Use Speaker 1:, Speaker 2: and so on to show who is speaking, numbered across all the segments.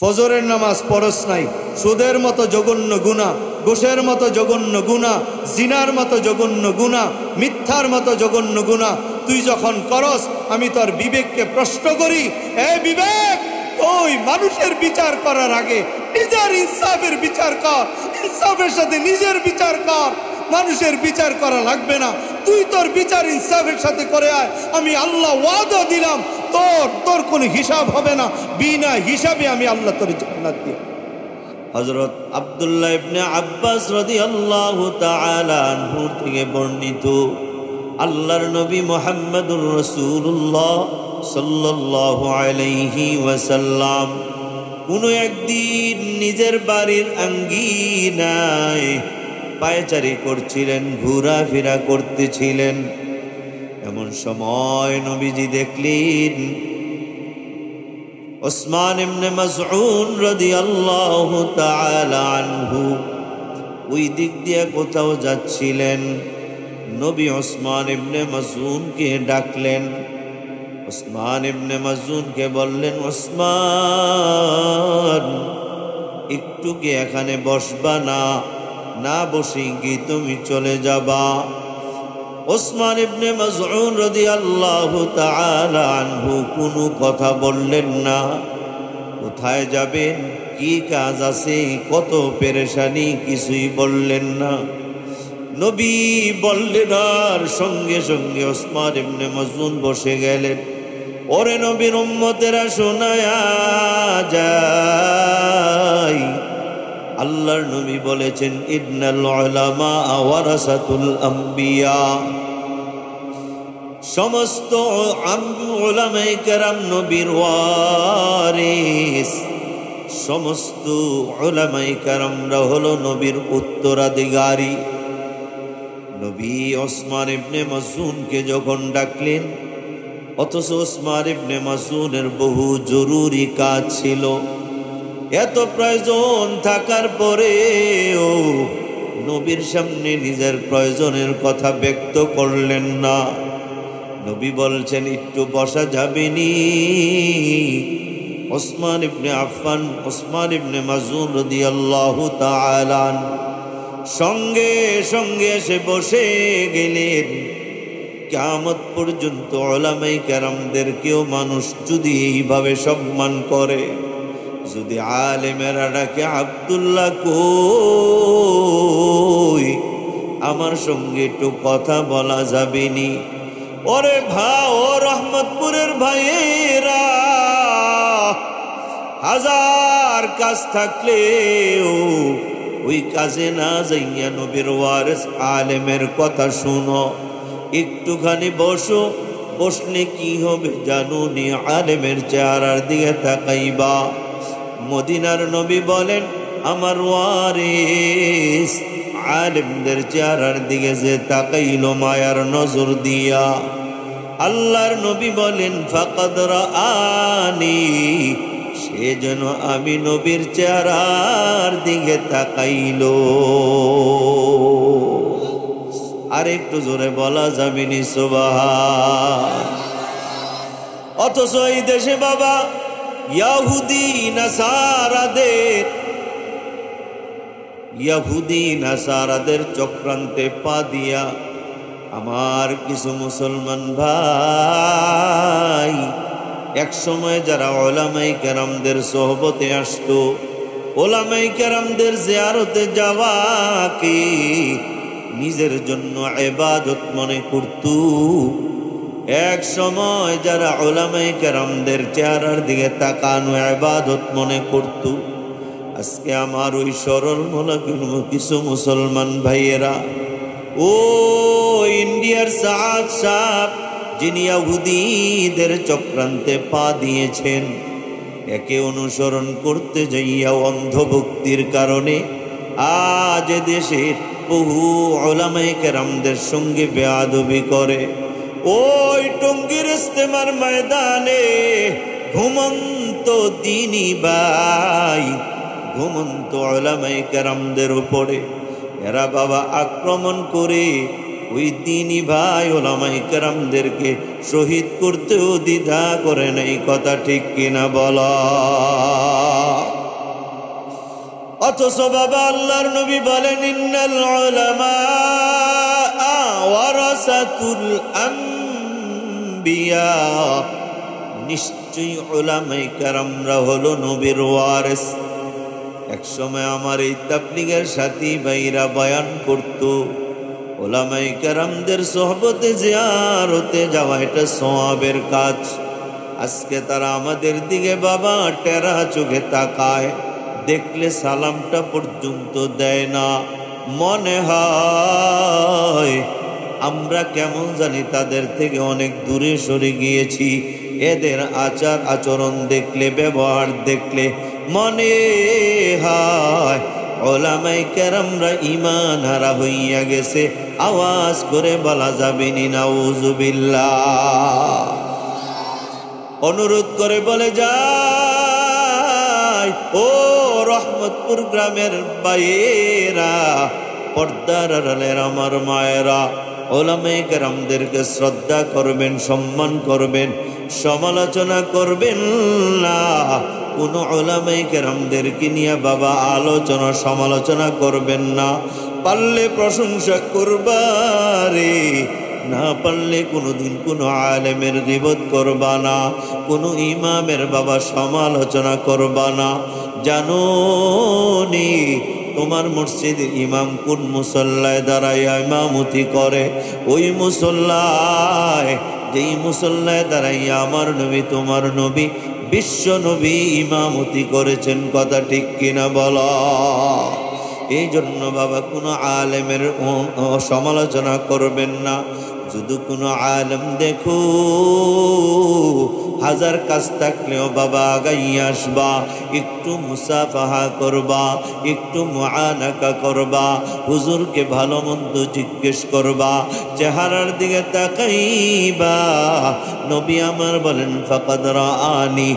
Speaker 1: ফজরের নামাজ পড়স নাই, সুদের মতো জঘন্য গুনাহ, ঘুষের মতো জঘন্য গুনাহ, জিনার মতো জঘন্য গুনাহ, মিথ্যার মতো জঘন্য গুনাহ তুই যখন করস, আমি তোর বিবেককে প্রশ্ন করি, এ বিবেক, ওই মানুষের বিচার করার আগে নিজের ইনসাফের বিচার কর, ইনসাফের সাথে নিজের বিচার কর। মানুষের বিচার করা লাগবে না, তুই তোর বিচার ইনসাফের সাথে করে আয়। আমি আল্লাহ ওয়াদা দিলাম, তোর কোনো হিসাব হবে না, বিনা হিসাবে আমি আল্লাহ তোর জান্নাত দিব। হযরত আব্দুল্লাহ ইবনে আব্বাস রাদিয়াল্লাহু তাআলা আনহু থেকে বর্ণিত, আল্লাহর নবী মুহাম্মদুর রাসূলুল্লাহ সাল্লাল্লাহু আলাইহি ওয়াসাল্লাম কোনো একদিন নিজের বাড়ির আঙ্গিনায় পায়চারি করছিলেন, ঘোরাফেরা করতেছিলেন। এমন সময় নবীজি দেখলেন ওসমান ইবনে মাসউদ রাদিয়াল্লাহু তাআলা আনহু ওই দিক দিয়ে কোথাও যাচ্ছিলেন। নবী ওসমান ইবনে মাসউদকে ডাকলেন। ওসমান ইবনে মাসউদকে বললেন, ওসমান, একটু কি এখানে বসবা না? না বসে কি তুমি চলে যাবা? ওসমান ইবনে মাসউদ রাদিয়াল্লাহু তাআলা আনহু কোনো কথা বললেন না। কোথায় যাবেন, কি কাজ আছে, কত পেরেশানি, কিছুই বললেন না। নবী বললেন, আর সঙ্গে সঙ্গে ওসমান ইবনে মাসউদ বসে গেলেন। ওরে নবীর উম্মতেরা, শোনায়া যায়, আল্লাহর নবী বলেছেন, ইন্নাল উলামা ওয়ারাসাতুল আম্বিয়া, সমস্ত উলামায়ে কেরাম নবীর ওয়ারিস, সমস্ত উলামায়ে কেরামরা হলো নবীর উত্তরাধিকারী। নবী ওসমান ইবনে মাসউদকে যখন ডাকলেন, অথচ ওসমান ইবনে মাসউদের বহু জরুরি কাজ ছিল, এত প্রয়োজন থাকার পরেও নবীর সামনে নিজের প্রয়োজনের কথা ব্যক্ত করলেন না। নবী বলছেন, একটু বসা যাবেনি? ওসমান ইবনে আফফান, ওসমান ইবনে মাসউদ রাদিয়াল্লাহু তাআলা সঙ্গে সঙ্গে এসে বসে গেলেন। কিয়ামত পর্যন্ত উলামায়ে কেরামদেরকেও মানুষ যদি এইভাবে সম্মান করে, যদি আলেমেরা ডাকে, আব্দুল্লাহ কই, আমার সঙ্গে একটু কথা বলা যাবেনি? ওরে ভাই, ও রহমতপুরের ভাইয়েরা, হাজার কাজ থাকলেও ওই কাজে না যাইয়া নবীর ওয়ারিস আলেমের কথা শুনো, একটুখানি বসো। বসলে কি হবে জানো নি? আলেমের চেহারার দিকে তাকাইবা। মদিনার নবী বলেন, আমার ওয়ারিস আলেমদের চেহারার দিকে যে তাকাইল মায়ার নজর দিয়া, আল্লাহর নবী বলেন, ফাকাদ রাআনি, সে যেন আমি নবীর চেহারার দিকে তাকাইল। আর একটু জোরে বলা যাবেনি সুবহান? অথচ এই দেশে বাবা ইহুদি নাসারাদের চক্রান্তে পা দিয়া আমার কিছু মুসলমান ভাই এক সময় যারা উলামায়ে কেরামদের সোহবতে আসতো, উলামায়ে কেরামদের জিয়ারতে যাওয়াকে নিজের জন্য ইবাদত মনে করত। এক সময় যারা উলামায়ে কেরামদের চেহারার দিকে তাকানো ইবাদত মনে করত, আজকে আমার ওই সরল মনা কিছু মুসলমান ভাইয়েরা, ও ইন্ডিয়ার সাদ সাহেব যিনি ইহুদিদের চক্রান্তে পা দিয়েছেন, একে অনুসরণ করতে যাইয়া অন্ধভক্তির কারণে আজ দেশের বহু উলামায়ে কেরামদের সঙ্গে বেয়াদবি করে। ওই টঙ্গীর ইস্তেমার ময়দানে ঘুমন্ত দিনী ভাই, ঘুমন্ত উলামায়ে কেরামদের উপরে এরা বাবা আক্রমণ করে ওই দিনী ভাই উলামায়ে কেরামদেরকে শহীদ করতেও দ্বিধা করে নাই। কথা ঠিক কিনা বলা? অথচ বাবা আল্লাহর নবী বলেন ইন্নাল উলামা ওয়ারাসাতুল আম্বিয়া, নিশ্চয়ই উলামায়ে কেরামরা হলো নবীর ওয়ারিস। একসময় আমার এই তাবলীগের সাথী ভাইরা বয়ান করত, উলামায়ে কেরামদের সোহবতে জিয়ারতে যাওয়া এটা সওয়াবের কাজ। আজকে তারা আমাদের দিকে বাবা টেরা চোখে তাকায়, দেখলে সালামটা পর্যন্ত দেয় না। মনে হয় আমরা কেমন জানি তাদের থেকে অনেক দূরে সরে গিয়েছি। এদের আচার আচরণ দেখলে, ব্যবহার দেখলে মনে হয় উলামায়ে কেরামরা ঈমান হারা হইয়া গেছে। আওয়াজ করে বলা যাবে নি নাউযুবিল্লাহ। অনুরোধ করে বলে যায়, ও রহমতপুর গ্রামের ভাইয়েরা, পর্দার আড়ালের আমার মায়েরা, উলামায়ে কেরামদেরকে শ্রদ্ধা করবেন, সম্মান করবেন, সমালোচনা করবেন না। কোনো উলামায়ে কেরামদেরকে নিয়ে বাবা আলোচনা সমালোচনা করবেন না। পারলে প্রশংসা করবা রে, না পারলে কোনোদিন কোনো আলেমের গীবত করবা না, কোনো ইমামের বাবা সমালোচনা করবা না। জানো নি তোমার মসজিদের ইমাম কোন মুসল্লায় দাঁড়াইয়া ইমামতি করে? ওই মুসল্লায়, যেই মুসল্লায় দাঁড়াইয়া আমার নবী, তোমার নবী, বিশ্ব নবী ইমামতি করেছেন। কথা ঠিক কিনা বলো? এই জন্য বাবা কোনো আলেমের সমালোচনা করবেন না। যদি কোনো আলেম দেখো, হাজার কাজ থাকলেও বাবা আগাইয়া আসবা, একটু মুসাফাহা করবা, একটু মুআনাকা করবা, হুজুরকে ভালো মন্দ জিজ্ঞেস করবা, চেহারার দিকে তাকাইবা। নবী আমার বলেন ফাকাদ রাআনি,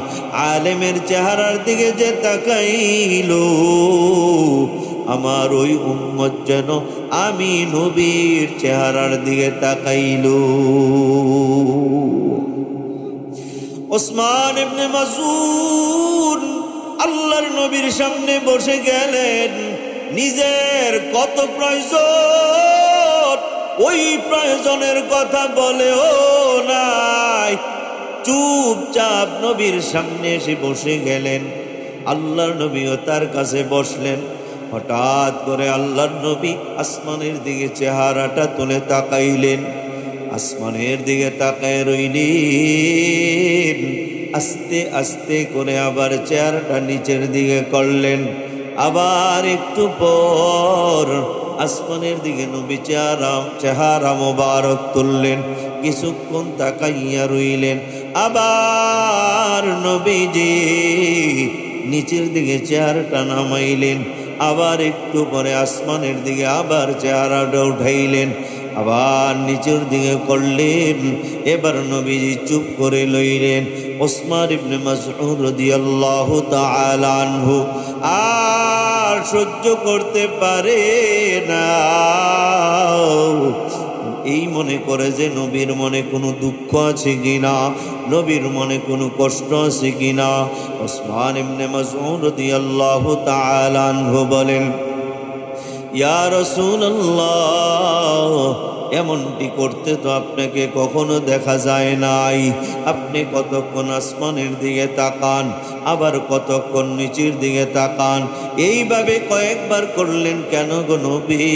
Speaker 1: আলেমের চেহারার দিকে যে তাকাইলো, আমার ওই উম্মত যেন আমি নবীর চেহারার দিকে তাকাইলো। ওসমান ইবনে মাযউন আল্লাহর নবীর সামনে বসে গেলেন। নিজের কত প্রয়োজন, ওই প্রয়োজনের কথা বলেও নাই, চুপচাপ নবীর সামনে এসে বসে গেলেন। আল্লাহর নবীও তার কাছে বসলেন। হঠাৎ করে আল্লাহর নবী আসমানের দিকে চেহারাটা তুলে তাকাইলেন। আসমানের দিকে তাকায় রইলেন। আস্তে আস্তে করে আবার চেহারাটা নিচের দিকে করলেন। আবার একটু পর আসমানের দিকে নবী চেহারা মোবারক তুললেন। কিছুক্ষণ তাকাইয়া রইলেন। আবার নবীজি নিচের দিকে চেহারাটা নামাইলেন। আবার একটু পরে আসমানের দিকে আবার চেহারাটা উঠাইলেন, আবার নিচের দিকে করলেন। এবার নবীজি চুপ করে লইলেন। ওসমান ইবনে মাসউদ রাদিয়াল্লাহু তাআলা আনহু আর সহ্য করতে পারে না। এই মনে করে যে নবীর মনে কোনো দুঃখ আছে কিনা, নবীর মনে কোনো কষ্ট আছে কিনা। ওসমান ইবনে মাসউদ রাদিয়াল্লাহু তাআলা আনহু বলেন, ইয়া রাসূলুল্লাহ, এমনটি করতে তো আপনাকে কখনো দেখা যায় নাই। আপনি কতক্ষণ আসমানের দিকে তাকান, আবার কতক্ষণ নিচের দিকে তাকান, এইভাবে কয়েকবার করলেন কেন গো নবী?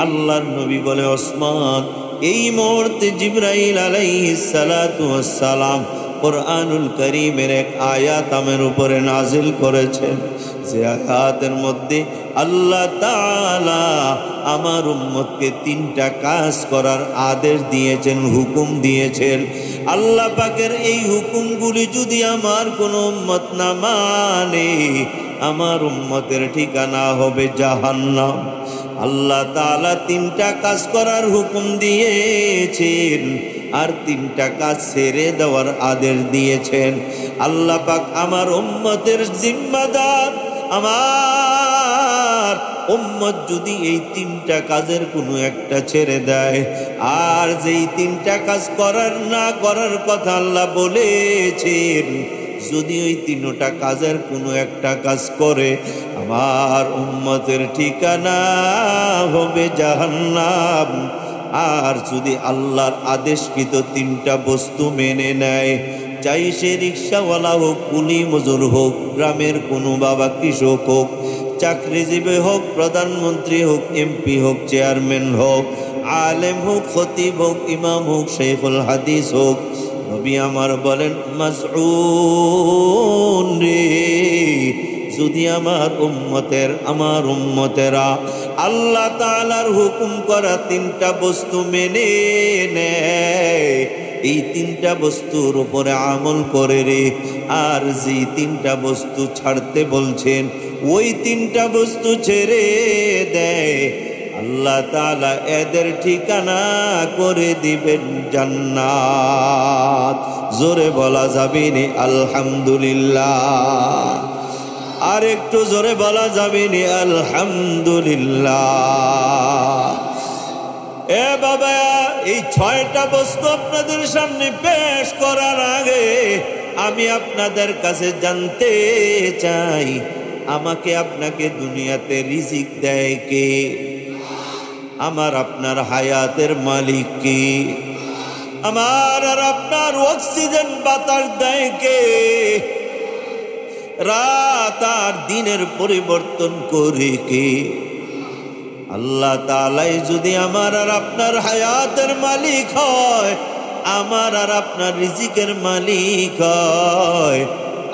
Speaker 1: আল্লাহর নবী বলে, ওসমান, এই মুহূর্তে জিবরাইল আলাইহিস সালাতু ওয়াস সালাম কুরআনুল কারীমের এক আয়াত আমার উপরে নাজিল করেছেন। যে আয়াতের মধ্যে আল্লাহ তাআলা আমার উম্মতকে 3টা কাজ করার আদেশ দিয়েছেন, হুকুম দিয়েছেন। আল্লাহ পাকের এই হুকুমগুলি যদি আমার কোনো উম্মত না মানে, আমার উম্মতের ঠিকানা হবে জাহান্নাম। আল্লাহ তাআলা 3টা কাজ করার হুকুম দিয়েছেন, আর 3টা কাজ ছেড়ে দেওয়ার আদেশ দিয়েছেন। আল্লাহ পাক আমার উম্মতের জিম্মাদার। আমার উম্মত যদি এই 3টা কাজের কোনো একটা ছেড়ে দেয়, আর যেই 3টা কাজ করার না করার কথা আল্লাহ বলেছেন, যদি ওই তিনটা কাজের কোনো একটা কাজ করে, আমার উম্মতের ঠিকানা হবে জাহান্নাম। আর যদি আল্লাহর আদেশকৃত তিনটা বস্তু মেনে নেয়, চাই সে রিক্সাওয়ালা হোক, কুলি মজুর হোক, গ্রামের কোনো বাবা কৃষক হোক, চাকরিজীবী হোক, প্রধানমন্ত্রী হোক, এমপি হোক, চেয়ারম্যান হোক, আলেম হোক, খতিব হোক, ইমাম হোক, শেখুল হাদিস হোক, নবী আমার বলেন মাসউন রে, যদি আমার উম্মতেরা আল্লাহ তাআলার হুকুম করা তিনটা বস্তু মেনে নেয়, এই তিনটা বস্তুর উপরে আমল করে রে, আর যে তিনটা বস্তু ছাড়তে বলছেন ওই তিনটা বস্তু ছেড়ে দেয়, আল্লাহ তাআলা এদের ঠিকানা করে দিবেন জান্নাত। জোরে বলা যাবে নি আলহামদুলিল্লাহ? আর একটু জোরে বলা যাবে নি আলহামদুলিল্লাহ? এ বাবা, এই 6টা বস্তু আপনাদের সামনে পেশ করার আগে আমি আপনাদের কাছে জানতে চাই, আমাকে আপনাকে দুনিয়াতে রিজিক দেয় কে? আমার আপনার হায়াতের মালিক কে? আমার আর আপনার অক্সিজেন বাতাস দেয় কে? রাত আর দিনের পরিবর্তন করে কে? আল্লাহ তাআলাই যদি আমার আর আপনার হায়াতের মালিক হয়, আমার আর আপনার রিজিকের মালিক হয়,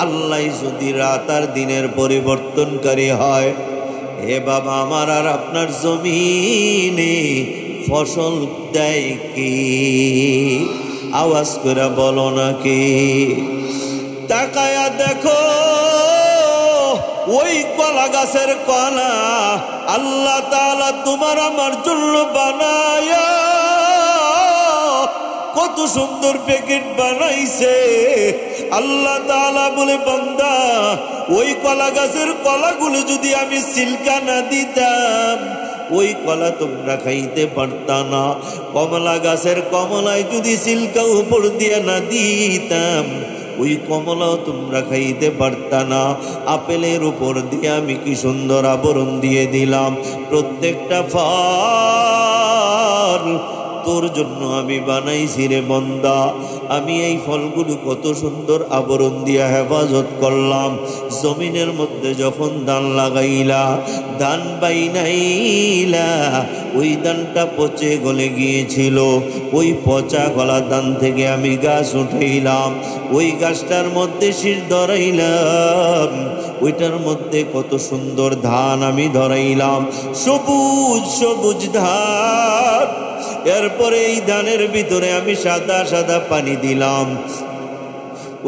Speaker 1: আল্লাহ যদি রাত আর দিনের পরিবর্তনকারী হয়, হে বাবা, আমার আর আপনার জমিনে ফসল দেয় কি? আওয়াজ করে বলো না কি? তাকায়া দেখো ওই কলা গাছের কলা আল্লাহ তাআলা তোমার আমার জন্য বানায়া কত সুন্দর প্যাকেট বানাইছে। আল্লাহ তাআলা বলে, বান্দা, ওই কলা গাছের কলাগুলো যদি আমি সিলকা না দিতাম, ওই কলা তোমরা খাইতে পারতা না। কমলা গাছের কমলায় যদি সিলকা উপর দিয়ে না দিতাম, ওই কমলাও তোমরা খাইতে পারতা না। আপেলের উপর দিয়ে আমি কি সুন্দর আবরণ দিয়ে দিলাম। প্রত্যেকটা ফল তোর জন্য আমি বানাইছি রে বান্দা। আমি এই ফলগুলো কত সুন্দর আবরণ দিয়া হেফাজত করলাম। জমিনের মধ্যে যখন ধান লাগাইলা, ধান বাইনাইলা, ওই ধানটা পচে গলে গিয়েছিল। ওই পচা গলা ধান থেকে আমি গাছ উঠাইলাম, ওই গাছটার মধ্যে শীষ ধরাইলাম, ওইটার মধ্যে কত সুন্দর ধান আমি ধরাইলাম, সবুজ সবুজ ধান। এরপরে এই ধানের ভিতরে আমি সাদা সাদা পানি দিলাম।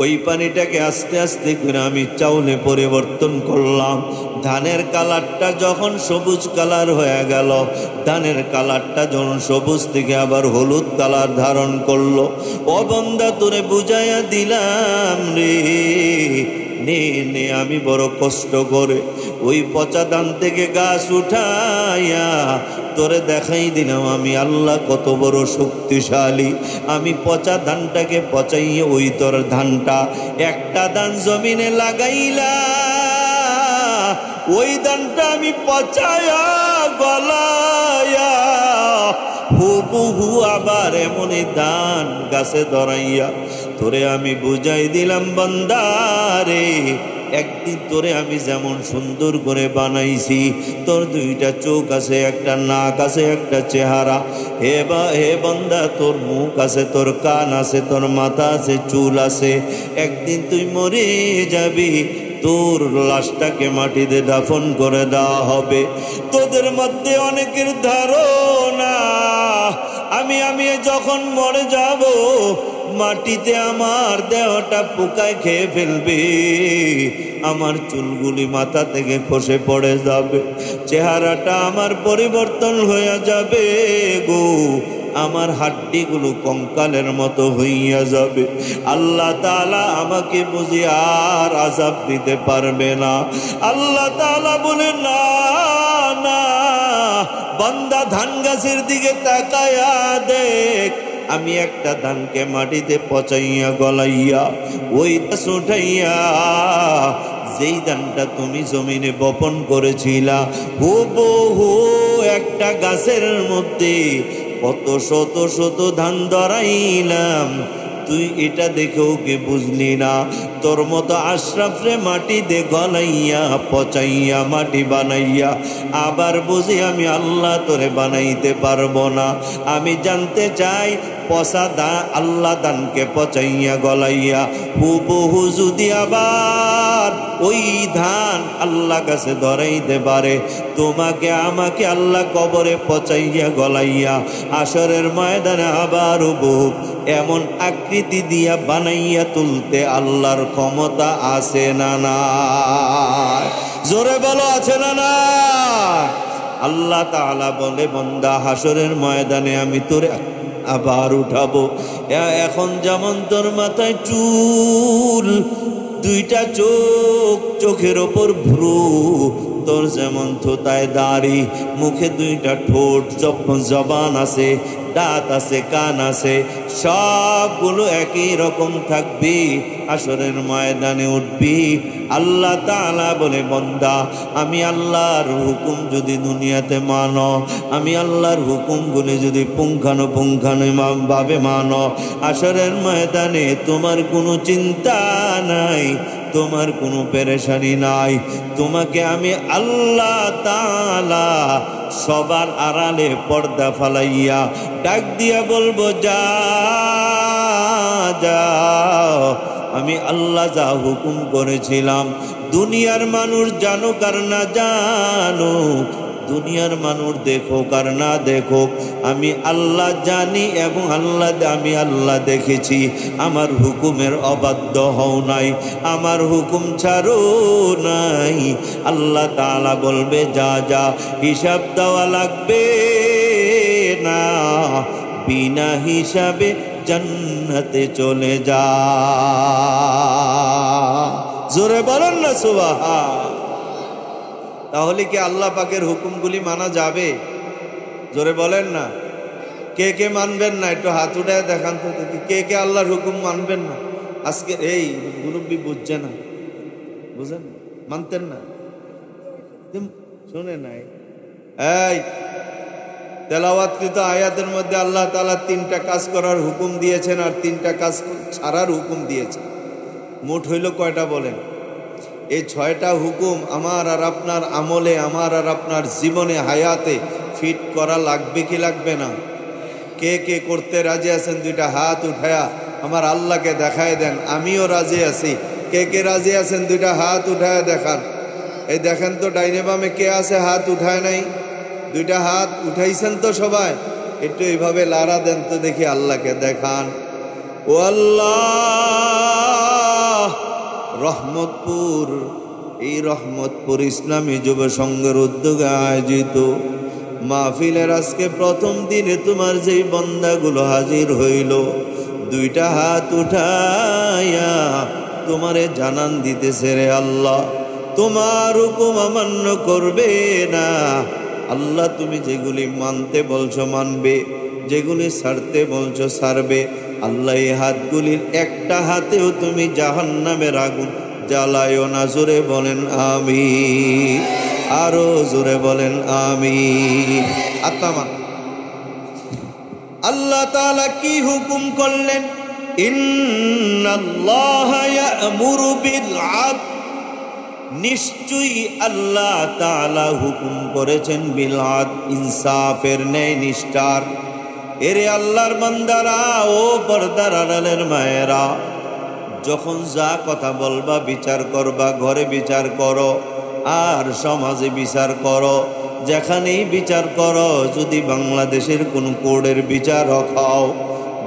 Speaker 1: ওই পানিটাকে আস্তে আস্তে করে আমি চাউলে পরিবর্তন করলাম। ধানের কালারটা যখন সবুজ কালার হয়ে গেল, ধানের কালারটা যখন সবুজ থেকে আবার হলুদ কালার ধারণ করলো, ও বান্দা তোরে বুঝাইয়া দিলাম রে, নে নে, আমি বড় কষ্ট করে ওই পচা ধান থেকে গাছ উঠাইয়া তোরে দেখাই দিলাম আমি আল্লাহ কত বড় শক্তিশালী। আমি পচা ধানটাকে পচাইয়ে ওই তোর ধানটা একটা ধান জমিনে লাগাইলা, ওই ধানটা আমি পচায়া গলায়া হুবহু আবার এমনই ধান গাছে ধরাইয়া তোরে আমি বুঝাই দিলাম, বান্দারে, একদিন তোরে আমি যেমন সুন্দর করে বানাইছি, তোর দুইটা চোখ আছে, একটা নাক আছে, একটা চেহারা, হে বান্দা, তোর মুখ আছে, তোর কান আছে, তোর মাথা আছে, চুল আছে। একদিন তুই মরে যাবি, তোর লাশটাকে মাটিতে দাফন করে দেওয়া হবে। তোদের মধ্যে অনেকের ধারণা আমি যখন মরে যাব, মাটিতে আমার দেহটা পোকায় খেয়ে ফেলবে, আমার চুলগুলি মাথা থেকে খসে পড়ে যাবে, চেহারাটা আমার পরিবর্তন হয়ে যাবে গো, আমার হাড্ডিগুলো কঙ্কালের মতো হইয়া যাবে। আল্লাহ তাআলা আমাকে বুঝি আর আযাব দিতে পারবে না। আল্লাহ তাআলা বলে, না না বান্দা, ধান গাছের দিকে তাকায়া দেখ, আমি একটা ধানকে মাটিতে পচাইয়া গলাইয়া ওই গাছ উঠাইয়া যেই ধানটা তুমি জমিনে বপন করেছিলা হুবহু একটা গাছের মধ্যে কত শত শত ধান ধরাইলাম, তুই এটা দেখেও কি বুঝলি না? তোর মতো আশরাফরে মাটি দে গলাইয়া পচাইয়া মাটি বানাইয়া আবার বুঝি আমি আল্লাহ তোরে বানাইতে পারবো না। আমি জানতে চাই পচা আল্লাহ দানকে পচাইয়া গলাইয়া হুবহু যদি আবার ওই ধান আল্লাহ কাছে ধরাইতে পারে, তোমাকে আমাকে আল্লাহ কবরে পচাইয়া গলাইয়া আসরের ময়দানে আবার হুবহু এমন আকৃতি দিয়া বানাইয়া তুলতে আল্লাহর ক্ষমতা আছে না না? জোরে বলো আছে না না? আল্লাহ তাআলা বলে, বান্দা হাসরের ময়দানে আমি তোরে আবার উঠাবো। এখন যেমন তোর মাথায় চুল, দুইটা চোখ, চোখের ওপর ভ্রু, তোর যেমন থোতায় দাড়ি, মুখে দুইটা ঠোঁট, জবান আছে, দাঁত আছে, কান আছে, সবগুলো একই রকম থাকবি। আসরের ময়দানে উঠবি। আল্লাহ তাআলা বলে, বান্দা আমি আল্লাহর হুকুম যদি দুনিয়াতে মানো, আমি আল্লাহর হুকুমগুলি যদি পুঙ্খানুপুঙ্খানুভাবে মানো, আসরের ময়দানে তোমার কোনো চিন্তা নাই, তোমার কোনো পেরেশানি নাই। তোমাকে আমি আল্লাহ তাআলা সবার আড়ালে পর্দা ফালাইয়া ডাক দিয়া বলবো, যা যাও, আমি আল্লাহ যা হুকুম করেছিলাম। দুনিয়ার মানুষ জানুক আর না জানুক, দুনিয়ার মানুষ দেখুক আর না দেখুক, আমি আল্লাহ জানি এবং আমি আল্লাহ দেখেছি। আমার হুকুমের অবাধ্য হও নাই, আমার হুকুম ছাড়ো নাই। আল্লাহ তাআলা বলবে, যা যা, হিসাব দেওয়া লাগবে না, বিনা হিসাবে জান্নাতে চলে যা। জোরে বলেন না সুবহান। তাহলে কি আল্লাহ পাকের হুকুমগুলি মানা যাবে? জোরে বলেন না। কে কে মানবেন না একটু হাত উঠায় দেখান তো দেখি, কে কে আল্লাহর হুকুম মানবেন না? আজকে এই মুরব্বি বুঝছে না, বুঝেন, মানতেন না, শুনে নাই। এই তেলাওয়াতকৃত আয়াতের মধ্যে আল্লাহ তাআলা 3টা কাজ করার হুকুম দিয়েছেন আর 3টা কাজ ছাড়ার হুকুম দিয়েছেন। মোট হইল কয়টা বলেন? এই 6টা হুকুম আমার আর আপনার আমলে, আমার আর আপনার জীবনে, হায়াতে ফিট করা লাগবে কি লাগবে না? কে কে করতে রাজি আছেন? 2টা হাত উঠায়া আমার আল্লাহকে দেখায় দেন, আমিও রাজি আছি। কে কে রাজি আছেন? 2টা হাত উঠায়া দেখান। এই দেখেন তো ডাইনে বামে কে আছে হাত উঠায় নাই? 2টা হাত উঠাইছেন তো সবাই? একটু এইভাবে লাড়া দেন তো দেখি, আল্লাহকে দেখান। ও আল্লাহ, রহমতপুর, এই রহমতপুর ইসলামী যুব সংঘের উদ্যোগে আয়োজিত মাহফিলের আজকে প্রথম দিনে তোমার যেই বান্দাগুলো হাজির হইল, 2টা হাত উঠাইয়া তোমারে জানান দিতেছে, রে আল্লাহ, তোমার হুকুম অমান্য করবে না। আল্লাহ, তুমি যেগুলি মানতে বলছো মানবে, যেগুলি ছাড়তে বলছো ছাড়বে। আল্লাহ, এই হাতগুলির একটা হাতেও তুমি জাহান্নামের আগুন জ্বালায়ও না। জোরে বলেন আমিন, আরো জোরে বলেন আমিন। আত্মা আল্লাহ তাআলা কি হুকুম করলেন? ইন্নাল্লাহা ইয়া'মুরু বিল আদল, নিশ্চয়ই আল্লাহ তাআলা হুকুম করেছেন বিল আদল, ইনসাফের, ন্যায় নিষ্ঠার। এরে আল্লাহর বান্দারা, ও পর্দার আড়ালের মায়েরা, যখন যা কথা বলবা, বিচার করবা, ঘরে বিচার করো আর সমাজে বিচার করো, যেখানেই বিচার করো। যদি বাংলাদেশের কোন কোর্টের বিচারক হও,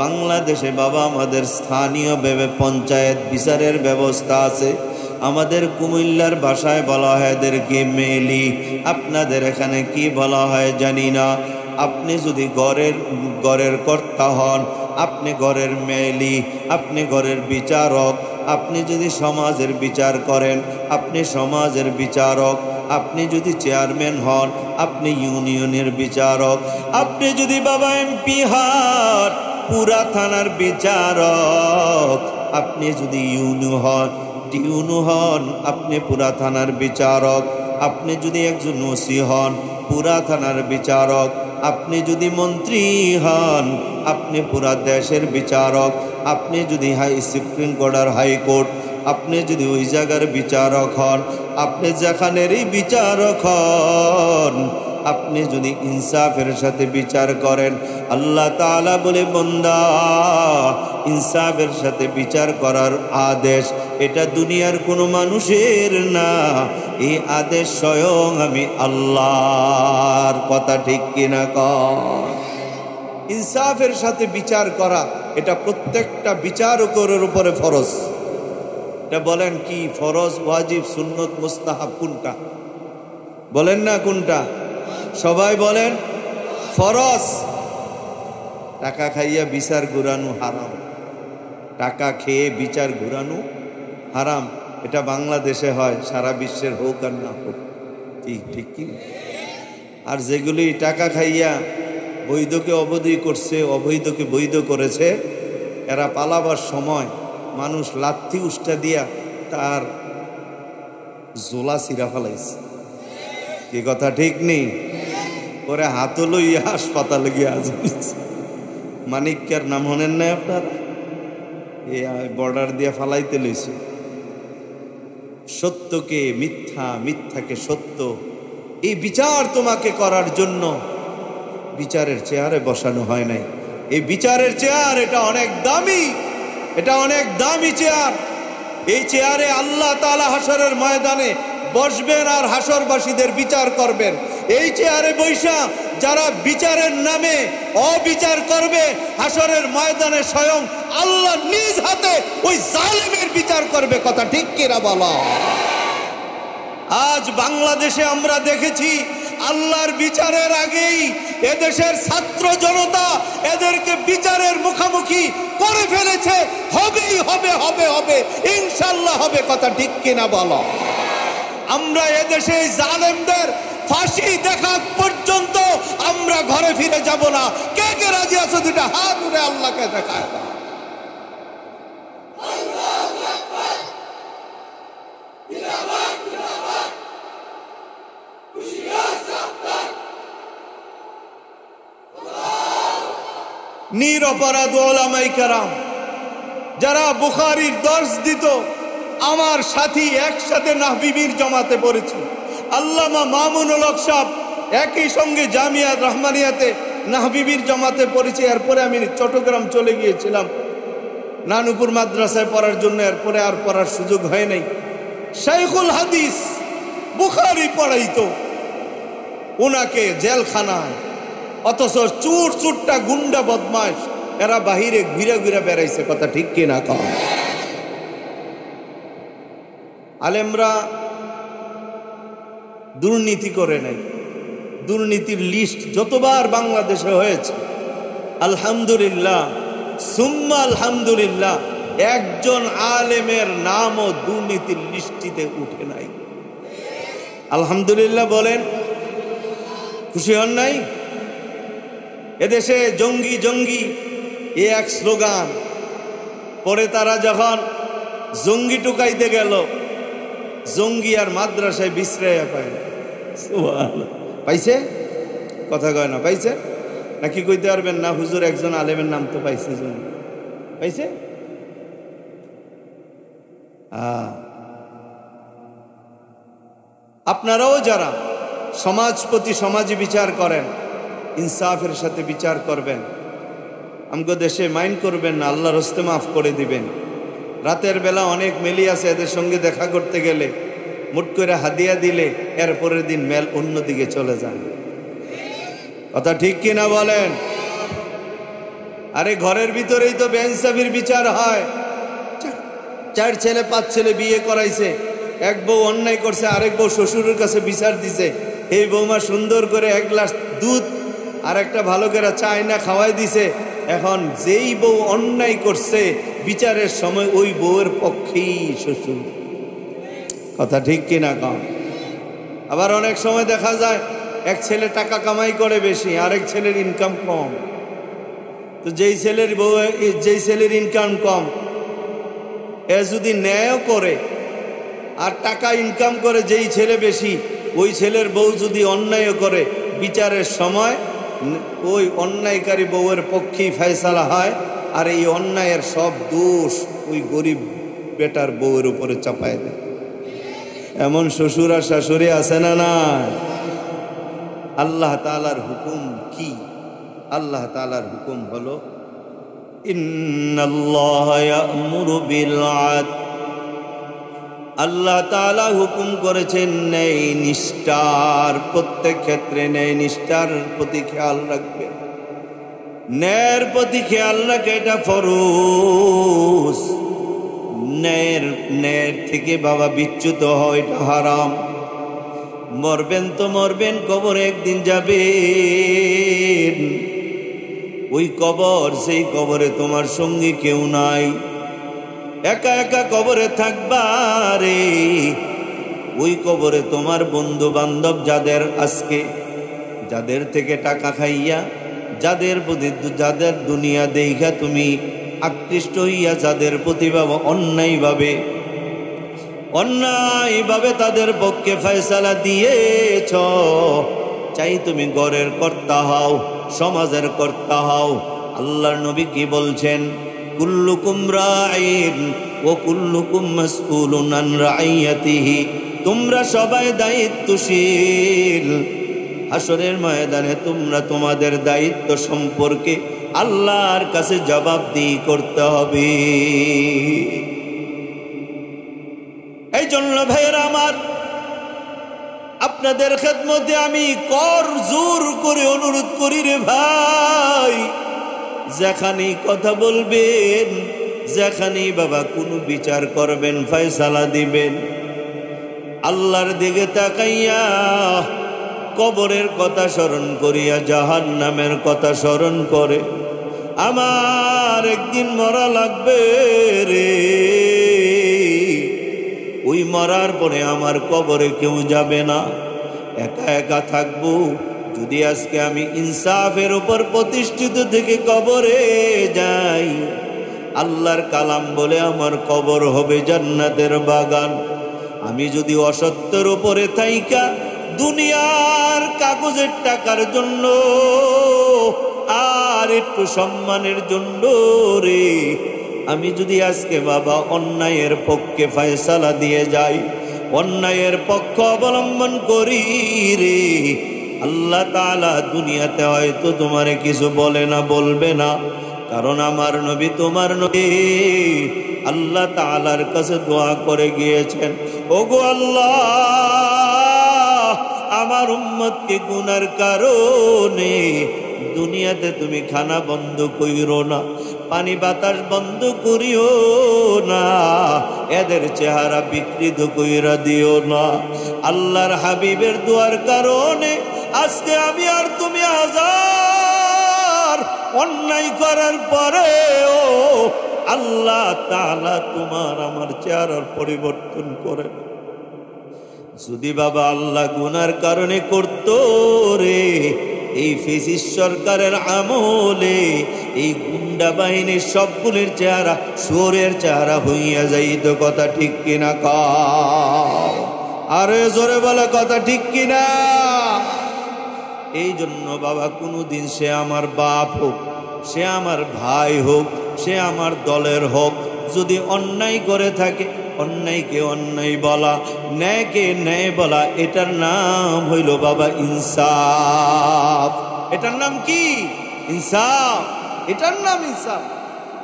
Speaker 1: বাংলাদেশে বাবা আমাদের স্থানীয় পঞ্চায়েত বিচারের ব্যবস্থা আছে। আমাদের কুমিল্লার ভাষায় বলা হয় এদেরকে মেলি, আপনাদের এখানে কি বলা হয় জানি না। আপনি যদি ঘরের কর্তা হন, আপনি ঘরের মেলি, আপনি ঘরের বিচারক। আপনি যদি সমাজের বিচার করেন, আপনি সমাজের বিচারক। আপনি যদি চেয়ারম্যান হন, আপনি ইউনিয়নের বিচারক। আপনি যদি বাবা এমপি হন, পুরা থানার বিচারক, আপনি যদি ইউনু হন, টিউনু হন, আপনি পুরা থানার বিচারক। আপনি যদি একজন ওসি হন, পুরা থানার বিচারক। আপনি যদি মন্ত্রী হন, আপনি পুরা দেশের বিচারক। আপনি যদি সুপ্রিম কোর্ট আর হাইকোর্ট, আপনি যদি ওই জায়গার বিচারক হন, আপনি যেখানেরই বিচারক হন, আপনি যদি ইনসাফের সাথে বিচার করেন, আল্লাহ তাআলা বলে, বান্দা, ইনসাফের সাথে বিচার করার আদেশ এটা দুনিয়ার কোনো মানুষের না, এই আদেশ স্বয়ং আমি আল্লাহর। কথা ঠিক কিনা কর? ইনসাফের সাথে বিচার করা এটা প্রত্যেকটা বিচারকের উপরে ফরজ। এটা বলেন কি ফরজ, ওয়াজিব, সুন্নত, মুস্তাহাব কোনটা? বলেন না কোনটা? সবাই বলেন ফরজ। টাকা খাইয়া বিচার ঘুরানো হারাম। টাকা খেয়ে বিচার ঘুরানো হারাম। এটা বাংলাদেশে হয়, সারা বিশ্বের হোক আর না হোক। ঠিক ঠিক কি? আর যেগুলি টাকা খাইয়া বৈধকে অবৈধ করছে, অবৈধকে বৈধ করেছে, এরা পালাবার সময় মানুষ লাথি উষ্টা দিয়া তার জোলা সিরা ফেলাইছে। কি কথা ঠিক নেই? পরে হাত লইয়া হাসপাতালে গিয়ে আজ মানিককের নাম হনেন নাই আপনারা? এই বর্ডার দিয়া ফালাইতে লইছে। সত্যকে মিথ্যা, মিথ্যাকে সত্য, এই বিচার তোমাকে করার জন্য বিচারের চেয়ারে বসানো হয় নাই। এই বিচারের চেয়ার এটা অনেক দামি, এটা অনেক দামি চেয়ার। এই চেয়ারে আল্লাহ তাআলা হাসরের ময়দানে বসবেন আর হাসরবাসীদের বিচার করবেন। এই চেয়ারে বৈশা যারা বিচারের নামে অবিচার করবে, হাসরের ময়দানে স্বয়ং আল্লাহ নিজ হাতে ওই জালেমের বিচার করবে। কথা ঠিক কিনা বলো? আজ বাংলাদেশে আমরা দেখেছি আল্লাহর বিচারের আগেই এদেশের ছাত্র জনতা এদেরকে বিচারের মুখোমুখি করে ফেলেছে। হবেই হবে, হবে হবে, ইনশাআল্লাহ হবে। কথা ঠিক কিনা বলো? আমরা এদেশে জালেমদের ফাঁসি দেখা পর্যন্ত আমরা ঘরে ফিরে যাব না। কে কে রাজি আছো? দুটা হাত উঠে আল্লাহকে দেখায়। নিরপরাধ ওলামায়ে কেরাম যারা বুখারীর দর্শ দিত, আমার সাথী একসাথে নাহবিবির জমাতে পড়েছে। আল্লামা মামুনুল হক সাহেব একই সঙ্গে জামিয়া রহমানিয়াতে নাহবিবির জমাতে পড়েছে। এরপরে আমি চট্টগ্রাম চলে গিয়েছিলাম নানুপুর মাদ্রাসায় পড়ার জন্য। এরপরে আর পড়ার সুযোগ হয় নাই। শাইখুল হাদিস বুখারী পড়াইতো, ওনাকে জেলখানায়, অথচ চুর চুরটা গুন্ডা বদমাশ এরা বাহিরে ঘুরে ঘুরে বেড়াইছে। কথা ঠিক কিনা কম? আলেমরা দুর্নীতি করে নাই। দুর্নীতির লিস্ট যতবার বাংলাদেশে হয়েছে, আলহামদুলিল্লাহ সুম্মা আলহামদুলিল্লাহ, একজন আলেমের নামও দুর্নীতির লিস্টিতে উঠে নাই। আলহামদুলিল্লাহ বলেন, খুশি হন নাই? এদেশে জঙ্গি জঙ্গি এ এক স্লোগান, পরে তারা যখন জঙ্গি টুকাইতে গেল, জঙ্গি আর মাদ্রাসায় বিশ্রাইয়া পায় না। পাইছে? কথা কয় না পাইছে নাকি? কইতে পারবেন না হুজুর একজন আলেমের নাম তো পাইছে, জঙ্গি পাইছে। আপনারাও যারা সমাজ প্রতি সমাজে বিচার করেন, ইনসাফের সাথে বিচার করবেন। আমগো দেশে মাইন্ড করবেন না, আল্লাহর হস্তে মাফ করে দিবেন। রাতের বেলা অনেক মেলি আছে, এদের সঙ্গে দেখা করতে গেলে মুট করে হাদিয়া দিলে এর পরের দিন মেল অন্যদিকে চলে যান। কথা ঠিক কিনা বলেন? আরে ঘরের ভিতরেই তো বেইনসাফির বিচার হয়। 4 ছেলে 5 ছেলে বিয়ে করাইছে, এক বউ অন্যায় করছে, আরেক বউ শ্বশুরের কাছে বিচার দিছে। এই বৌমা সুন্দর করে 1 গ্লাস দুধ আর একটা ভালো করে চায় না খাওয়াই দিছে। এখন যেই বউ অন্যায় করছে, বিচারের সময় ওই বউয়ের পক্ষেই শ্বশুর। কথা ঠিক কিনা কম? আবার অনেক সময় দেখা যায় এক ছেলে টাকা কামাই করে বেশি, আরেক ছেলের ইনকাম কম। তো যেই ছেলের ইনকাম কম, এ যদি ন্যায়ও করে আর টাকা ইনকাম করে যেই ছেলে বেশি, ওই ছেলের বউ যদি অন্যায়ও করে, বিচারের সময় ওই অন্যায়কারী বউয়ের পক্ষেই ফয়সালা হয়, আর এই অন্যায়ের সব দোষ ওই গরিব বেটার বউয়ের উপরে চাপায় দেয়। এমন শ্বশুর আর শাশুড়ি আছে না? না। আল্লাহ তাআলার হুকুম কি? আল্লাহ তাআলার হুকুম হলো ইন্নাল্লাহা ইয়া'মুরু বিল আদল। আল্লাহ তাআলা হুকুম করেছেন ন্যায় নিষ্ঠার, প্রত্যেক ক্ষেত্রে ন্যায় নিষ্ঠার প্রতি খেয়াল রাখবে। ন্যায়ের প্রতি খেয়াল রাখে, এটা ফরজ। ন্যায়ের থেকে বাবা বিচ্যুত হয়, এটা হারাম। মরবেন তো মরবেন, কবরে একদিন যাবেন। ওই কবর, সেই কবরে তোমার সঙ্গী কেউ নাই, একা একা কবরে থাকবা রে। ওই কবরে তোমার বন্ধু বান্ধব যাদের থেকে টাকা খাইয়া, যাদের দুনিয়া দেখা তুমি আকৃষ্ট হইয়া, যাদের প্রতি বাবা অন্যায়ভাবে তাদের পক্ষে ফয়সালা দিয়েছ, চাই তুমি ঘরের কর্তা হও, সমাজের কর্তা হও। আল্লাহর নবী কি বলছেন? কুল্লুকুম রাঈন ওয়া কুল্লুকুম মাসউলুন আন রাইয়াতিহি। তোমরা সবাই দায়িত্বশীল। হাসরের ময়দানে তোমরা তোমাদের দায়িত্ব সম্পর্কে আল্লাহর কাছে জবাবদিহি করতে হবে। এই জন্য ভাইয়েরা আমার, আপনাদের খেদমতে আমি কর জোর করে অনুরোধ করি রে ভাই, যেখানেই কথা বলবেন, যেখানেই বাবা কোনো বিচার করবেন, ফয়সালা দিবেন, আল্লাহর দিকে তাকাইয়া কবরের কথা স্মরণ করিয়া, জাহান্নামের কথা স্মরণ করে। আমার একদিন মরা লাগবে রে, ওই মরার পরে আমার কবরে কেউ যাবে না, একা একা থাকবো। যদি আজকে আমি ইনসাফের উপর প্রতিষ্ঠিত থেকে কবরে যাই, আল্লাহর কালাম বলে আমার কবর হবে জান্নাতের বাগান। আমি যদি অসত্যের উপরে থাইকা দুনিয়ার কাগজের টাকার জন্য আর একটু সম্মানের জন্য রে, আমি যদি আজকে বাবা অন্যায়ের পক্ষে ফয়সালা দিয়ে যাই, অন্যায়ের পক্ষ অবলম্বন করি রে, আল্লাহ তাআলা দুনিয়াতে হয়তো তোমারে কিছু বলবে না। কারণ আমার নবী, তোমার নবী আল্লাহ তাআলার কাছে দোয়া করে গিয়েছেন, ওগো আল্লাহ, আমার উম্মতকে গুনার কারণে দুনিয়াতে তুমি খানা বন্ধ কইরো না, পানি বাতাস বন্ধ করিও না, এদের চেহারা বিকৃত কইরা দিও না। আল্লাহর হাবিবের দোয়ার কারণে আজকে আমি আর তুমি হাজার অন্যায় করার পরেও আল্লাহ তাআলা তোমার আমার চেহারার পরিবর্তন করে। যদি বাবা আল্লাহ গুনার কারণে করতো রে, এই ফেসিস সরকারের আমলে এই গুন্ডা বাহিনীর সবগুলির চেহারা শুয়োরের চেহারা হইয়া যাইত। কথা ঠিক কিনা কও? আরে জোরে বলে কথা ঠিক কিনা? এই জন্য বাবা, কোনোদিন সে আমার বাপ হোক, সে আমার ভাই হোক, সে আমার দলের হোক, যদি অন্যায় করে থাকে, অন্যায়কে অন্যায় বলা, ন্যায়কে ন্যায় বলা, এটার নাম হইল বাবা ইনসাফ। এটার নাম কি? ইনসাফ। এটার নাম ইনসাফ।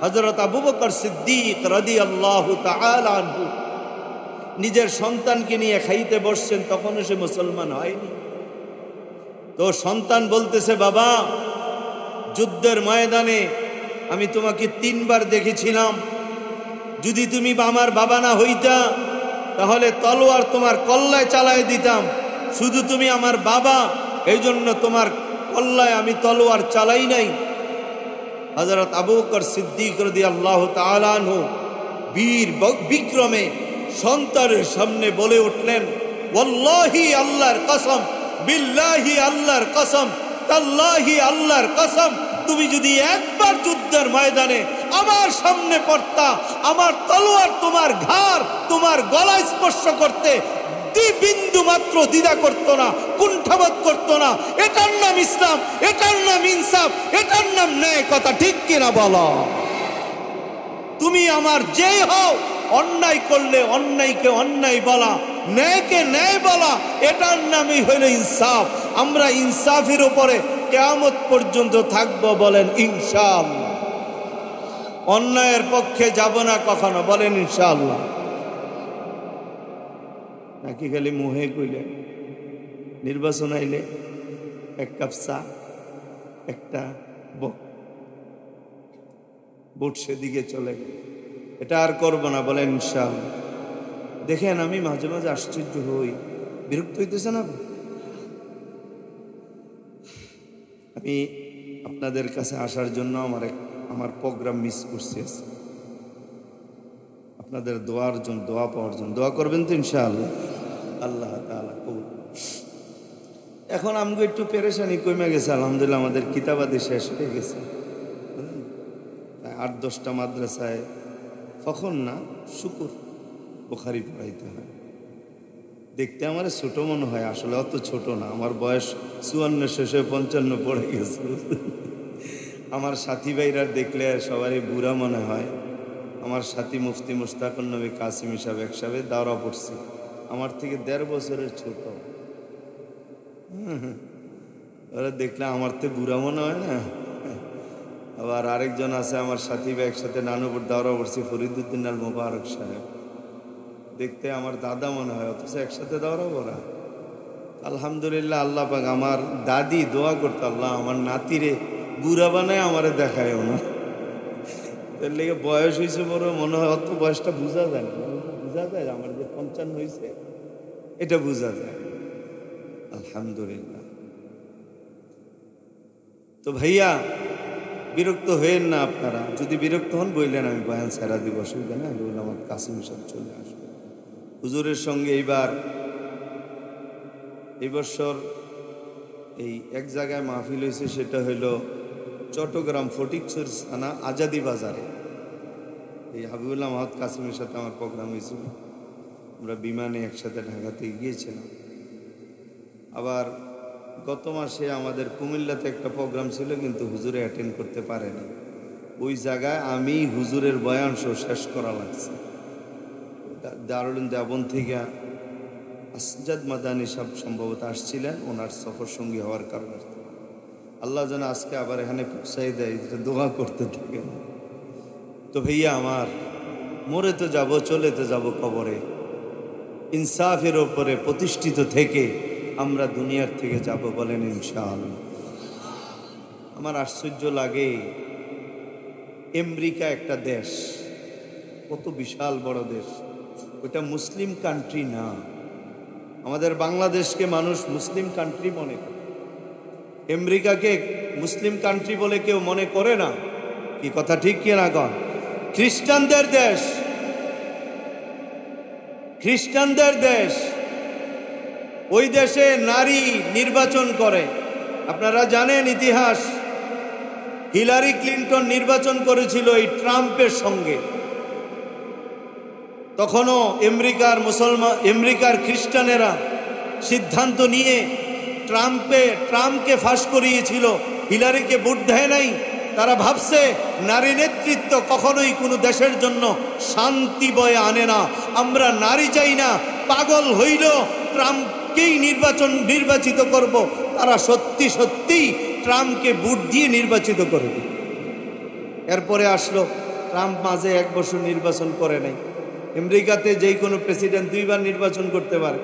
Speaker 1: হযরত আবু বকর সিদ্দিক রাদিয়াল্লাহু তাআলা আনহু নিজের সন্তানকে নিয়ে খাইতে বসছেন, তখনও সে মুসলমান হয়নি। তো সন্তান বলতেছে, বাবা, যুদ্ধের ময়দানে আমি তোমাকে 3 বার দেখেছিলাম, যদি তুমি আমার বাবা না হইতা তাহলে তলোয়ার তোমার কল্লায় চালায় দিতাম। শুধু তুমি আমার বাবা, এই জন্য তোমার কল্লায় আমি তলোয়ার চালাই নাই। হযরত আবু বকর সিদ্দিক রাদিয়াল্লাহু তাআলা আনহু বীর বিক্রমে সন্তানের সামনে বলে উঠলেন, ওয়াল্লাহি আল্লাহর কসম, বিল্লাহি আল্লাহর কসম, তাল্লাহি আল্লাহর কসম, তুমি যদি একবার যুদ্ধের ময়দানে আমার সামনে পড়তা, আমার তলোয়ার তোমার ঘাড় তোমার গলা স্পর্শ করতে বিন্দু মাত্র দ্বিধা করতো না, কুণ্ঠাবোধ করতো না। এটার নাম ইসলাম, এটার নাম ইনসাফ, এটার নাম ন্যায় কথা। ঠিক কিনা বলো? তুমি আমার যেই হও, অন্যায় করলে অন্যায়কে অন্যায় বলা, ন্যায়কে ন্যায় বলা, এটার নামই হইল ইনসাফ। আমরা ইনসাফের উপরে কিয়ামত পর্যন্ত থাকবো, বলেন ইনশাআল্লাহ। অন্যায়ের পক্ষে যাব না কখনো, বলেন ইনশাআল্লাহ। নাকি খালি মুহে কইলে? নির্বাচন আইলে এক কাপ চা, একটা ভোট সেদিকে চলে গেল, এটা আর করবো না, বলেন ইনশাআল্লাহ। দেখেন, আমি মাঝে মাঝে আশ্চর্য হই, বিরক্ত হইতেছে না? আমি আপনাদের কাছে আসার জন্য আমার প্রোগ্রাম মিস করছি। আপনাদের দোয়ার জন্য, দোয়া পাওয়ার জন্য দোয়া করবেন তো ইনশাআল্লাহ। আল্লাহ তাআলা কবুল। এখন আমগো একটু পেরেশানি কমে গেছে আলহামদুলিল্লাহ, আমাদের কিতাবাদি শেষ হয়ে গেছে। 8-10টা মাদ্রাসায় কখন না শুকুর বুখারী পড়াইতে হয়। দেখতে আমার ছোট মনে হয়, আসলে অত ছোট না। আমার বয়স 54 শেষে 55 পড়ে গেছে। আমার সাথী ভাইরা দেখলে সবারই বুড়া মনে হয়। আমার সাথী মুফতি মুশতাকুন নবী কাসিমি সাহেব একসাথে দাওরা পড়ছি, আমার থেকে 1.5 বছরের ছোট। ওরা দেখলে আমার তো বুড়া মনে হয় না। আবার আরেকজন আছে আমার সাথী ভাই, একসাথে নানুপুর দাওরা পড়ছি, ফরিদুদ্দিন আল মোবারক সাহেব। দেখতে আমার দাদা মনে হয়, অথচ একসাথে দাওরা পড়া। আলহামদুলিল্লাহ, আল্লাহ পাক আমার দাদি দোয়া করতো, আল্লাহ আমার নাতিরে বুড়া বানায় আমারে দেখায়ও না। এর লেগে বয়স হয়েছে বড় মনে হয়, অত বয়সটা বোঝা যায় না। বোঝা যায় আমার যে 55 হয়েছে, এটা বোঝা যায়। আলহামদুলিল্লাহ। তো ভাইয়া, বিরক্ত হয়েন না আপনারা। যদি বিরক্ত হন বললেন, আমি বয়ান ছেড়া দিব, অসুবিধা না। বললাম আমার কাসিম সাহেব চলে আসবে হুজুরের সঙ্গে। এই বছর এই এক জায়গায় মাহফিল হয়েছে, সেটা হইল চট্টগ্রাম ফটিকছড়ি থানা আজাদি বাজারে। এই হাবিবুল্লাহ মাহমুদ কাসিমের সাথে আমার প্রোগ্রাম হয়েছিল। আমরা বিমানে একসাথে ঢাকাতে গিয়েছিলাম। আবার গত মাসে আমাদের কুমিল্লাতে একটা প্রোগ্রাম ছিল, কিন্তু হুজুরে অ্যাটেন্ড করতে পারেনি। ওই জায়গায় আমি হুজুরের বয়ান শেষ করা লাগছে। দারুল দেবন থেকে আসজাদ মাদানী সাহেব সম্ভবত আসছিলেন, ওনার সফর সঙ্গী হওয়ার কারণে। আল্লাহ যেন আজকে আবার এখানে পৌঁছাই দেয়, দোয়া করতে থাকেন। তো ভাইয়া আমার, মরে তো যাব, চলে তো যাব কবরে। ইনসাফের ওপরে প্রতিষ্ঠিত থেকে আমরা দুনিয়ার থেকে যাব, বলেন ইনশাআল্লাহ। আমার আশ্চর্য লাগে, আমেরিকা একটা দেশ, কত বিশাল বড় দেশ, ওটা মুসলিম কান্ট্রি না। আমাদের বাংলাদেশকে মানুষ মুসলিম কান্ট্রি মনে করে, আমেরিকাকে মুসলিম কান্ট্রি বলে কেউ মনে করে না। কি কথা ঠিক কি না? কন খ্রিস্টানদের দেশ, খ্রিস্টানদের দেশ। ওই দেশে নারী নির্বাচন করে। আপনারা জানেন ইতিহাস, হিলারি ক্লিন্টন নির্বাচন করেছিল এই ট্রাম্পের সঙ্গে। তখনও আমেরিকার খ্রিস্টানেরা সিদ্ধান্ত নিয়ে ট্রাম্পকে ফাঁস করিয়েছিল, হিলারিকে ভোট দেয় নাই। তারা ভাবছে নারী নেতৃত্ব কখনোই কোনো দেশের জন্য শান্তি বয়ে আনে না, আমরা নারী চাই না। পাগল হইল, ট্রাম্পকেই নির্বাচিত করব। তারা সত্যি সত্যি ট্রাম্পকে ভোট দিয়ে নির্বাচিত করবে। এরপরে আসলো ট্রাম্প, মাঝে 1 বছর নির্বাচন করে নাই। আমেরিকাতে যেই কোনো প্রেসিডেন্ট 2 বার নির্বাচন করতে পারে।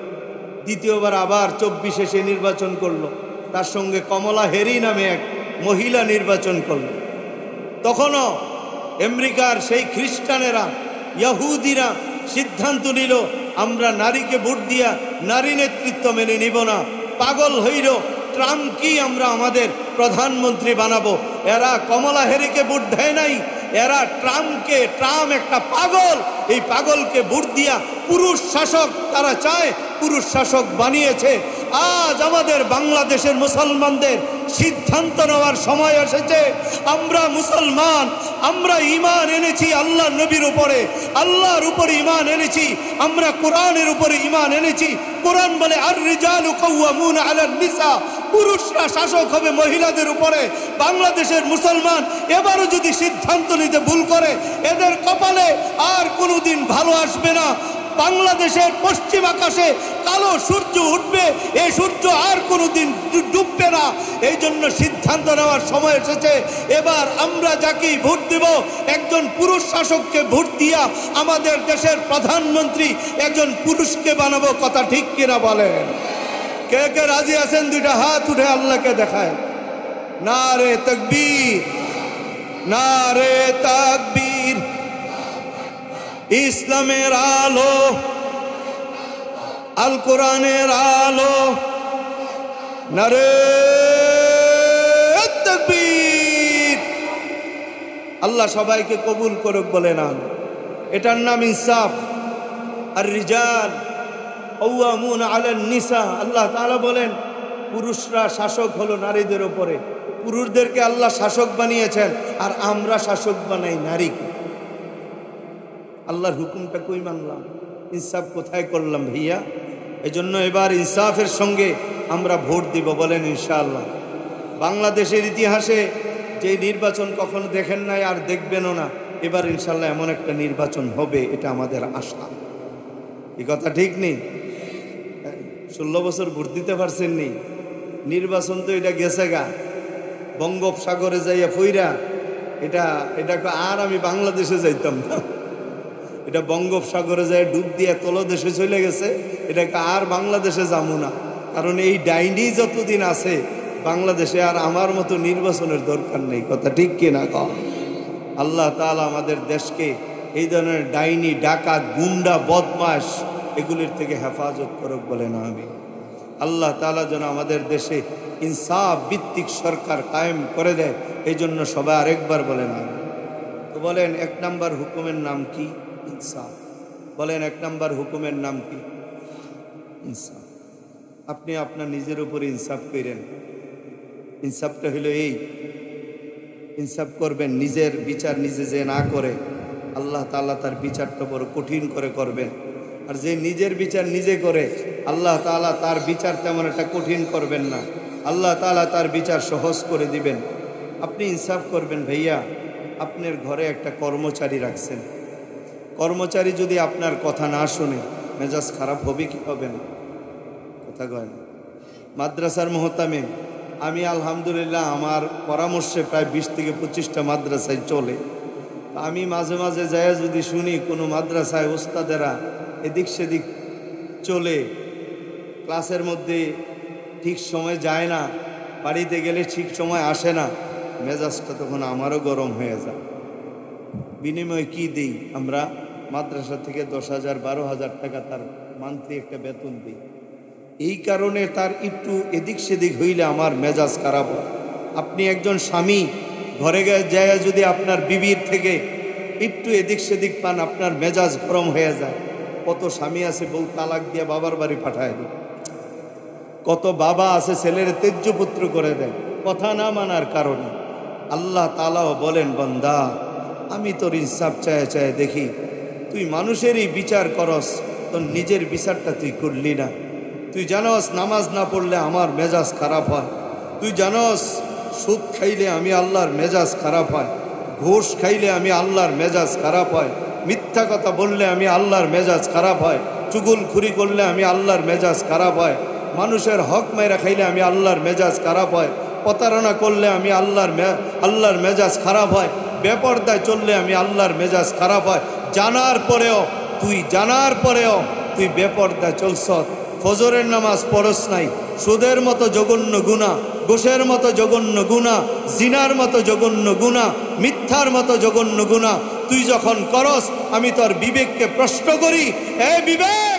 Speaker 1: দ্বিতীয়বার আবার 24-এ সে নির্বাচন করলো। তার সঙ্গে কমলা হ্যারি নামে এক মহিলা নির্বাচন করলো। তখনও আমেরিকার সেই খ্রিস্টানেরা, ইহুদিরা সিদ্ধান্ত নিল, আমরা নারীকে ভোট দিয়া নারী নেতৃত্ব মেনে নিব না। পাগল হইল, ট্রাম্পকেই আমরা আমাদের প্রধানমন্ত্রী বানাবো। এরা কমলা হ্যারিকে ভোট দেয় নাই, এরা ট্রাম্প একটা পাগল, এই পাগলকে ভোট দিয়া পুরুষ শাসক তারা চায়, পুরুষ শাসক বানিয়েছে। আজ আমাদের বাংলাদেশের মুসলমানদের সিদ্ধান্ত নেওয়ার সময় এসেছে। আমরা মুসলমান, আমরা ঈমান এনেছি আল্লাহ নবীর উপরে, আল্লাহর উপরে ঈমান এনেছি, আমরা কোরআনের উপরে ঈমান এনেছি। কোরআন বলে আর রিজালু কাওয়ামুনা আলান নিসা, পুরুষরা শাসক হবে মহিলাদের উপরে। বাংলাদেশের মুসলমান এবারও যদি সিদ্ধান্ত নিতে ভুল করে, এদের কপালে আর কোনোদিন ভালো আসবে না। বাংলাদেশের পশ্চিম আকাশে কালো সূর্য উঠবে, এই সূর্য আর কোনোদিন ডুববে না। এই জন্য সিদ্ধান্ত নেওয়ার সময় এসেছে। এবার আমরা যাকেই ভোট দেব, একজন পুরুষ শাসককে ভোট দিয়া আমাদের দেশের প্রধানমন্ত্রী একজন পুরুষকে বানাবো। কথা ঠিক কিনা বলেন? কে কে রাজি আছেন? দুইটা হাত উঠে আল্লাহকে দেখায়। নারে তাকবীর, নারে তাকবীর। ইসলামের আলো, আল কোরআনের আলো, নারে তাকবীর। আল্লাহ সবাইকে কবুল করুক বলে নাম। এটার নাম ইনসাফ। আর রিজাল কাওয়ামুনা আলান নিসা, আল্লাহ তাআলা বলেন পুরুষরা শাসক হলো নারীদের উপরে। পুরুষদেরকে আল্লাহ শাসক বানিয়েছেন, আর আমরা শাসক বানাই নারীকে। আল্লাহর হুকুমটা কই মানলাম? ইনসাফ কোথায় করলাম ভাইয়া? এজন্য এবার ইনসাফের সঙ্গে আমরা ভোট দিব, বলেন ইনশাআল্লাহ। বাংলাদেশের ইতিহাসে যে নির্বাচন কখনো দেখেন নাই আর দেখবেনও না, এবার ইনশাআল্লাহ এমন একটা নির্বাচন হবে, এটা আমাদের আশা। এই কথা ঠিক নেই? 16 বছর ভোট দিতে পারছেন নি? নির্বাচন তো এটা গেছে গা, বঙ্গোপসাগরে যাইয়া ফইরা। এটা আর আমি বাংলাদেশে যাইতাম না, এটা বঙ্গোপসাগরে যায় ডুব দিয়ে তলদেশে চলে গেছে। এটাকে আর বাংলাদেশে যাবো না, কারণ এই ডাইনি যতদিন আছে বাংলাদেশে আর আমার মতো নির্বাচনের দরকার নেই। কথা ঠিক কিনা কম? আল্লাহ তাআলা আমাদের দেশকে এই ধরনের ডাইনি, ডাকাত, গুন্ডা, বদমাশ এগুলির থেকে হেফাজত করুক বলেন আমি। আল্লাহ তাআলা যেন আমাদের দেশে ইনসাফ ভিত্তিক সরকার কায়েম করে দেয়, এই জন্য সবাই আরেকবার বলেন আমি। তো বলেন 1 নম্বর হুকুমের নাম কি? ইনসাফ। বলেন 1 নম্বর হুকুমের নাম কি? ইনসাফ। আপনি আপনার নিজের উপর ইনসাফ করেন। ইনসাফটা হলো এই, ইনসাফ করবেন, নিজের বিচার নিজে যে না করে আল্লাহ তাআলা তার বিচারটা বড় কঠিন করে করবেন। আর যে নিজের বিচার নিজে করে আল্লাহ তাআলা তার বিচার তেমন একটা কঠিন করবেন না, আল্লাহ তাআলা তার বিচার সহজ করে দিবেন। আপনি ইনসাফ করবেন ভাইয়া। আপনার ঘরে একটা কর্মচারী রাখছেন, কর্মচারী যদি আপনার কথা না শুনে, মেজাজ খারাপ হবে কি হবে না? কথা কয় না? মাদ্রাসার মোহতামিম আমি আলহামদুলিল্লাহ আমার পরামর্শে প্রায় 20 থেকে 25টা মাদ্রাসায় চলে। আমি মাঝে মাঝে যায় যদি শুনি কোনো মাদ্রাসায় ওস্তাদেরা এদিক সেদিক চলে, ক্লাসের মধ্যে ঠিক সময় যায় না, বাড়িতে গেলে ঠিক সময় আসে না, মেজাজটা তখন আমারও গরম হয়ে যায়। বিনিময়ে কি দিই আমরা? মাদ্রাসা থেকে 10,000 12,000 টাকা তার মান্থলি একটা বেতন দিই। এই কারণে তার একটু এদিক সেদিক হইলে আমার মেজাজ খারাপ হয়। আপনি একজন স্বামী ঘরে যায় যদি আপনার বিবির থেকে একটু এদিক সেদিক পান, আপনার মেজাজ গরম হয়ে যায়। কত স্বামী আছে বউ তালাক দিয়ে বাবার বাড়ি পাঠায় দেয়, কত বাবা আছে ছেলের তেজ্যপুত্র করে দেয় কথা না মানার কারণে। আল্লাহ তাআলাও বলেন, বান্দা আমি তোর ইনসাফ চায় চায় দেখি, তুই মানুষেরই বিচার করস, তোর নিজের বিচারটা তুই করলি না। তুই জানস নামাজ না পড়লে আমার মেজাজ খারাপ হয়, তুই জানস সুদ খাইলে আমি আল্লাহর মেজাজ খারাপ হয়, ঘুষ খাইলে আমি আল্লাহর মেজাজ খারাপ হয়, মিথ্যা কথা বললে আমি আল্লাহর মেজাজ খারাপ হয়, চুগলখুরি করলে আমি আল্লাহর মেজাজ খারাপ হয়, মানুষের হক মাইরা খাইলে আমি আল্লাহর মেজাজ খারাপ হয়, প্রতারণা করলে আমি আল্লাহর মেজাজ খারাপ হয়, বেপরদায় চললে আমি আল্লাহর মেজাজ খারাপ হয়। জানার পরেও তুই বেপরদায় চলছ, ফজরের নামাজ পড়স নাই, সুদের মতো জঘন্য গুনাহ, ঘুষের মতো জঘন্য গুনাহ, জিনার মতো জঘন্য গুনাহ, মিথ্যার মতো জঘন্য গুনাহ তুই যখন করস, আমি তোর বিবেককে প্রশ্ন করি, এ বিবেক